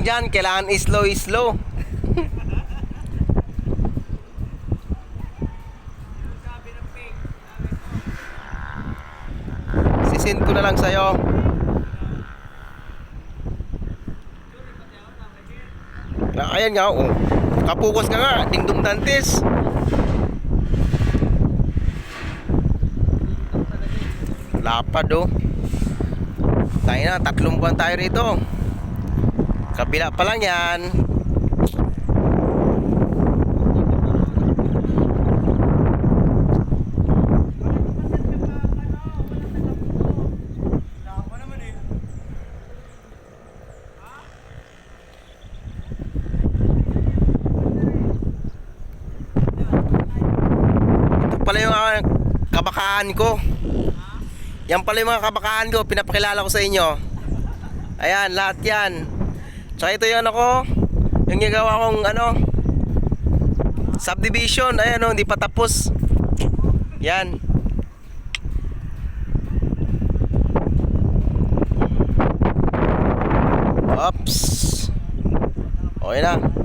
lang dyan, kailangan slow. Sisend ko na lang sa'yo. Ayan nga, oh. Kapukas ka nga, Dingdong Dantes. Lapad, oh. Tayo na, 3 buwan tayo rito. Kabila pa lang yan. Ito pala yung kabakaan ko. Yan pala yung mga kabakaan ko, pinapakilala ko sa inyo. Ayan, lahat yan. Tsaka ito yung yung gagawa kong subdivision. Ayan, hindi pa tapos. Yan. Oops. Okay na.